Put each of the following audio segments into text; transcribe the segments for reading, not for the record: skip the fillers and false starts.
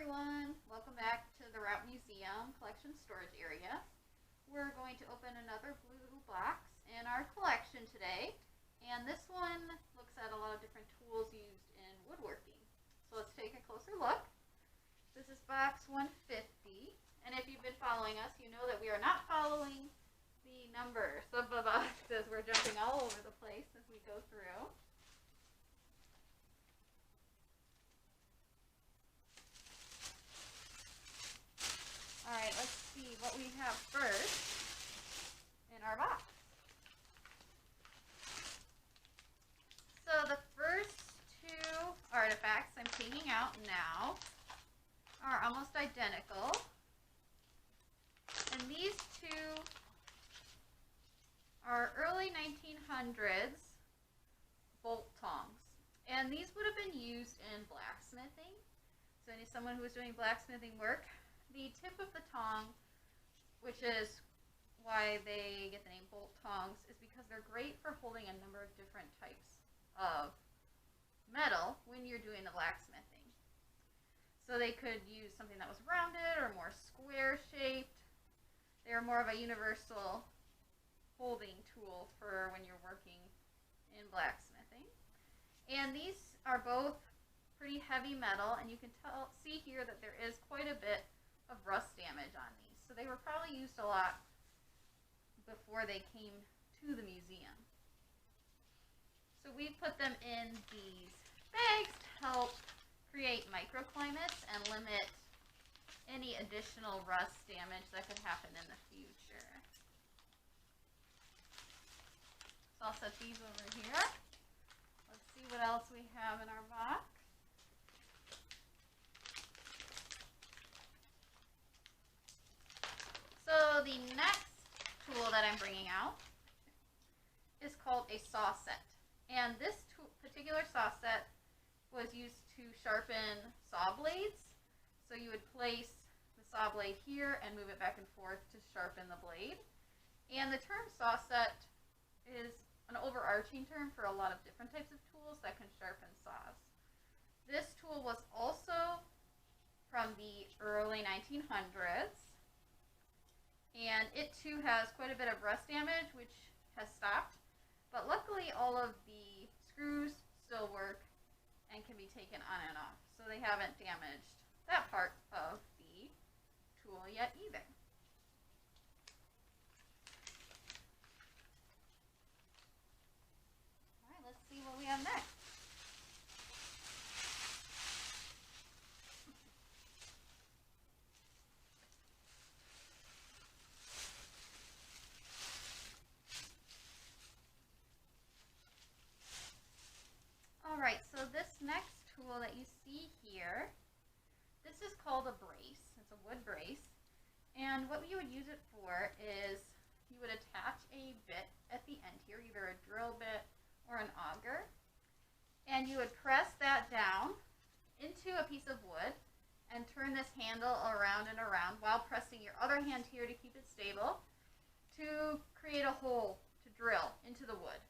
everyone, welcome back to the Raupp Museum collection storage area. We're going to open another blue box in our collection today, and this one looks at a lot of different tools used in woodworking. So let's take a closer look. This is box 150, and if you've been following us, you know that we are not following the numbers of the boxes. We're jumping all over the place as we go through. Alright, let's see what we have first in our box. So the first two artifacts I'm taking out now are almost identical. And these two are early 1900s bolt tongs. And these would have been used in blacksmithing. So someone who was doing blacksmithing work, the tip of the tong, which is why they get the name bolt tongs, is because they're great for holding a number of different types of metal when you're doing the blacksmithing. So they could use something that was rounded or more square shaped. They're more of a universal holding tool for when you're working in blacksmithing. And these are both pretty heavy metal, and you can see here that there is quite a bit of rust damage on these. So they were probably used a lot before they came to the museum. So we put them in these bags to help create microclimates and limit any additional rust damage that could happen in the future. So I'll set these over here. Let's see what else we have in our box. So the next tool that I'm bringing out is called a saw set. And this particular saw set was used to sharpen saw blades. So you would place the saw blade here and move it back and forth to sharpen the blade. And the term saw set is an overarching term for a lot of different types of tools that can sharpen saws. This tool was also from the early 1900s. And it too has quite a bit of rust damage, which has stopped. But luckily all of the screws still work and can be taken on and off. So they haven't damaged that part of the tool yet either. Alright, let's see what we have next. Alright, so this next tool that you see here, this is called a brace. It's a wood brace. And what you would use it for is you would attach a bit at the end here, either a drill bit or an auger. And you would press that down into a piece of wood and turn this handle around and around while pressing your other hand here to keep it stable to create a hole to drill into the wood.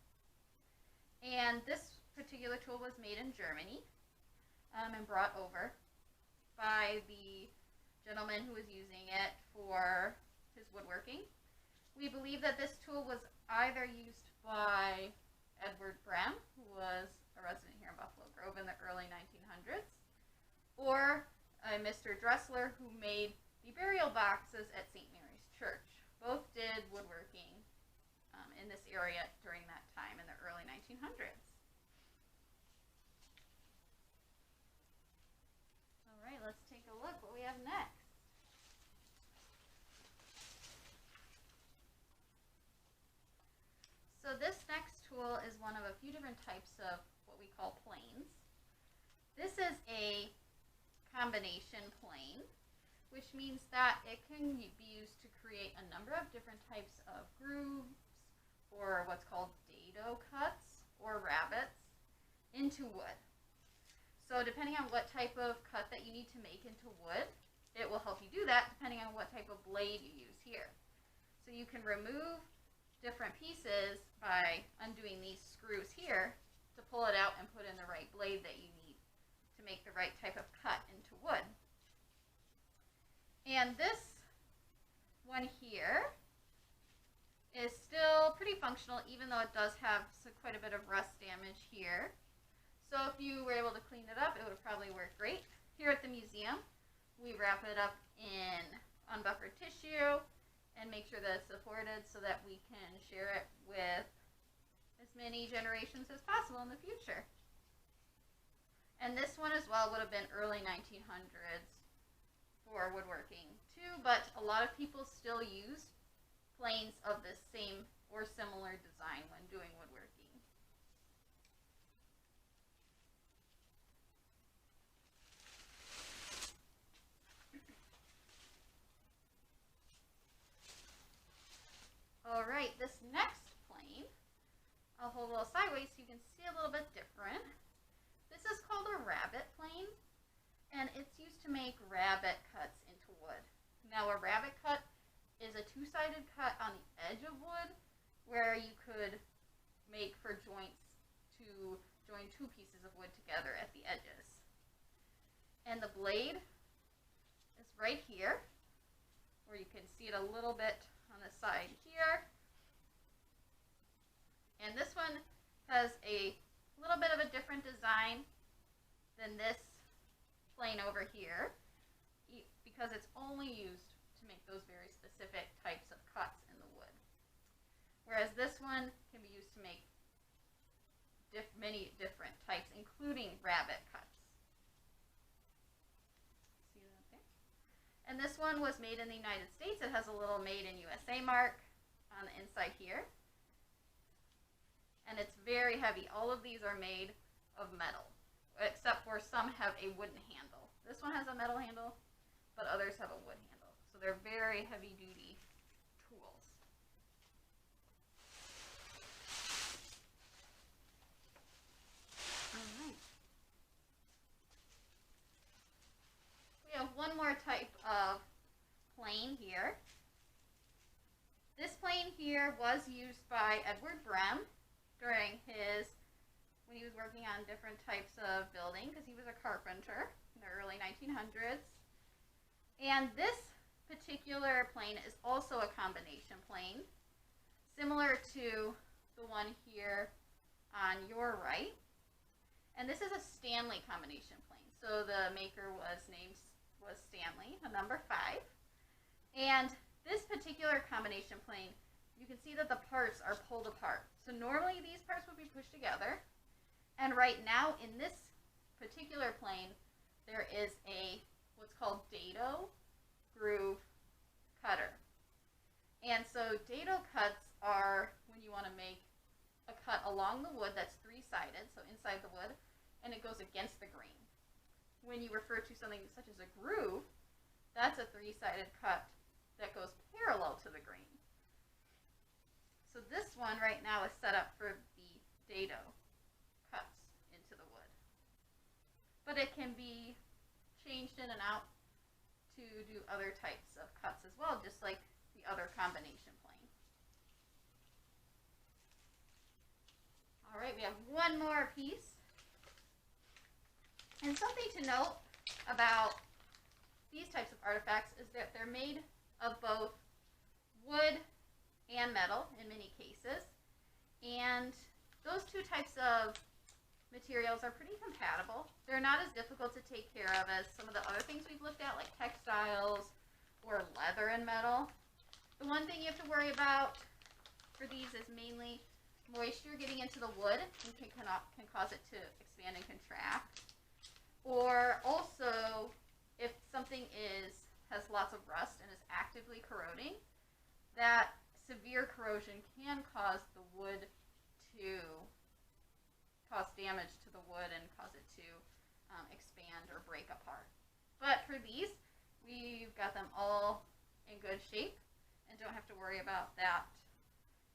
And this particular tool was made in Germany and brought over by the gentleman who was using it for his woodworking. We believe that this tool was either used by Edward Brehm, who was a resident here in Buffalo Grove in the early 1900s, or Mr. Dressler, who made the burial boxes at St. Mary's Church. Both did woodworking in this area during that time in the early 1900s. Alright, let's take a look what we have next. So this next tool is one of a few different types of what we call planes. This is a combination plane, which means that it can be used to create a number of different types of grooves or what's called dado cuts or rabbets into wood. So depending on what type of cut that you need to make into wood, it will help you do that depending on what type of blade you use here. So you can remove different pieces by undoing these screws here to pull it out and put in the right blade that you need to make the right type of cut into wood. And this one here is still pretty functional, even though it does have quite a bit of rust damage here. So if you were able to clean it up, it would probably work great. Here at the museum, we wrap it up in unbuffered tissue and make sure that it's supported so that we can share it with as many generations as possible in the future. And this one as well would have been early 1900s for woodworking too, but a lot of people still use planes of the same or similar design when doing woodworking. All right, this next plane, I'll hold a little sideways so you can see a little bit different. This is called a rabbet plane, and it's used to make rabbet cuts into wood. Now, a rabbet cut is a two-sided cut on the edge of wood where you could make for joints to join two pieces of wood together at the edges. And the blade is right here, where you can see it a little bit on the side here. And this one has a little bit of a different design than this plane over here, because it's only used to make those very specific types of cuts in the wood. Whereas this one can be used to make many different types, including rabbet cuts. See that there? And this one was made in the United States. It has a little Made in USA mark on the inside here. And it's very heavy. All of these are made of metal, except for some have a wooden handle. This one has a metal handle, but others have a wood handle. So they're very heavy-duty tools. All right. We have one more type of plane here. This plane here was used by Edward Brehm when he was working on different types of building, because he was a carpenter in the early 1900s. And this particular plane is also a combination plane, similar to the one here on your right. And this is a Stanley combination plane. So the maker was Stanley, a number 5. And this particular combination plane, you can see that the parts are pulled apart. So normally these parts would be pushed together. And right now in this particular plane, there is a what's called Dado groove cutter. And so Dado cuts are when you want to make a cut along the wood that's 3-sided, so inside the wood, and it goes against the grain. When you refer to something such as a groove, that's a 3-sided cut that goes parallel to the grain. So this one right now is set up for the Dado cuts into the wood. But it can be changed in and out to do other types of cuts as well, just like the other combination plane. All right, we have one more piece. And something to note about these types of artifacts is that they're made of both wood and metal in many cases. And those two types of materials are pretty compatible. They're not as difficult to take care of as some of the other things we've looked at, like textiles or leather and metal. The one thing you have to worry about for these is mainly moisture getting into the wood and can cause it to expand and contract. Or also, if something has lots of rust and is actively corroding, that severe corrosion can cause the wood to cause damage to the wood and cause it to expand or break apart. But for these, we've got them all in good shape and don't have to worry about that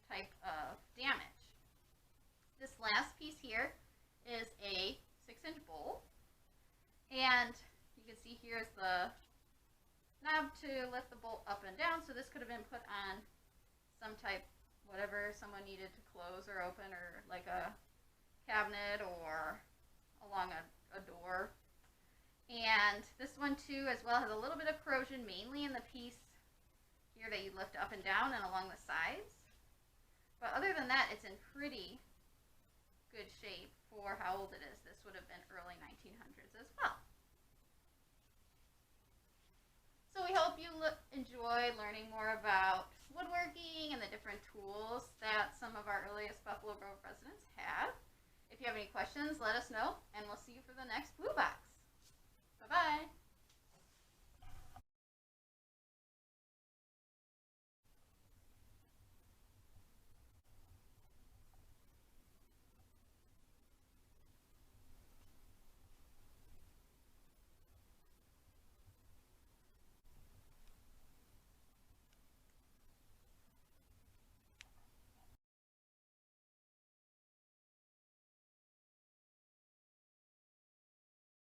type of damage. This last piece here is a 6-inch bowl, and you can see here is the knob to lift the bolt up and down. So this could have been put on some type, whatever someone needed to close or open, or like a cabinet or along a door. And this one too as well has a little bit of corrosion, mainly in the piece here that you lift up and down and along the sides. But other than that, it's in pretty good shape for how old it is. This would have been early 1900s as well. So we hope you enjoy learning more about woodworking and the different tools that some of our earliest Buffalo Grove residents had. If you have any questions, let us know, and we'll see you for the next Blue Box. Bye-bye.